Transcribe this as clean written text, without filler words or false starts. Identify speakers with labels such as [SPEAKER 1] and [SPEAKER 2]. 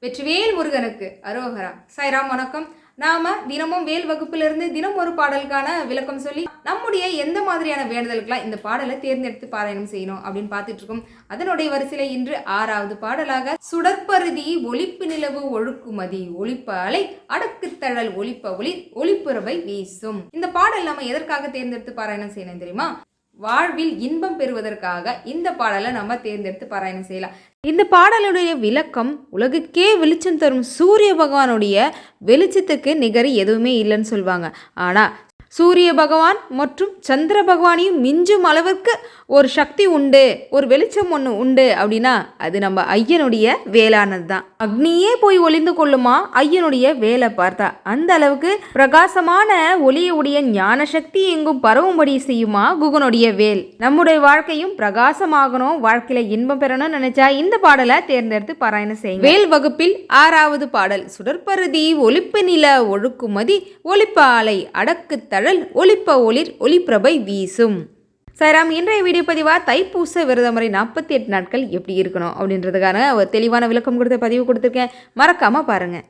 [SPEAKER 1] வெற்றிவேல் முருகனுக்கு அரோகரா. சாய்ராம் வணக்கம். நாம தினமும் வேல் வகுப்பிலிருந்து தினம் ஒரு பாடலுக்கான விளக்கம் சொல்லி நம்முடைய எந்த மாதிரியான வேண்டுதலுக்கெல்லாம் இந்த பாடலை தேர்ந்தெடுத்து பாராயணம் செய்யணும் அப்படின்னு பார்த்துட்டு இருக்கோம். அதனுடைய வரிசையில இன்று 6வது பாடலாக சுடற்பருதி ஒளிப்பு நிலவு ஒழுக்குமதி ஒளிப்ப அலை அடக்கு தழல் ஒளிப்ப ஒளி ஒளிப்புறவை வீசும். இந்த பாடல் நம்ம எதற்காக தேர்ந்தெடுத்து பாராயணம் செய்யணும் தெரியுமா? வாழ்வில் இன்பம் பெறுவதற்காக இந்த பாடலை நம்ம தேர்ந்தெடுத்து பாராயணம் செய்யலாம். இந்த பாடலுடைய விளக்கம் உலகுக்கே வெளிச்சம் தரும் சூரிய பகவானுடைய வெளிச்சத்துக்கு நிகர் எதுவுமே இல்லைன்னு சொல்லுவாங்க. ஆனால் சூரிய பகவான் மற்றும் சந்திர பகவானையும் மிஞ்சும் அளவிற்கு ஒரு சக்தி உண்டு, ஒரு வெளிச்சம் ஒன்று உண்டு அப்படின்னா அது நம்ம ஐயனுடைய வேலானது தான். அக்னியே போய் ஒளிந்து கொள்ளுமா ஐயனுடைய வேலை பார்த்தா. அந்த அளவுக்கு பிரகாசமான ஒளியுடைய ஞான சக்தி எங்கும் பரவும்படி செய்யுமா குகனுடைய வேல். நம்முடைய வாழ்க்கையும் பிரகாசமாகணும், வாழ்க்கையில இன்பம் பெறணும்னு நினைச்சா இந்த பாடலை தேர்ந்தெடுத்து பாராயணம் செய்யுங்க. வேல் வகுப்பில் 6வது பாடல் சுடற்பருதி ஒளிப்பு நில ஒழுக்குமதி ஒளிப்ப ஆலை அடக்கு தழல் ஒளிப்ப ஒளிர் ஒளிப்பிரபை வீசும். சாய்ராம், இன்றைய வீடியோ பதிவாக தைப்பூச விரத முறை 48 நாட்கள் எப்படி இருக்கணும் அப்படின்றதுக்கான ஒரு தெளிவான விளக்கம் கொடுத்த பதிவு கொடுத்துருக்கேன். மறக்காமல் பாருங்கள்.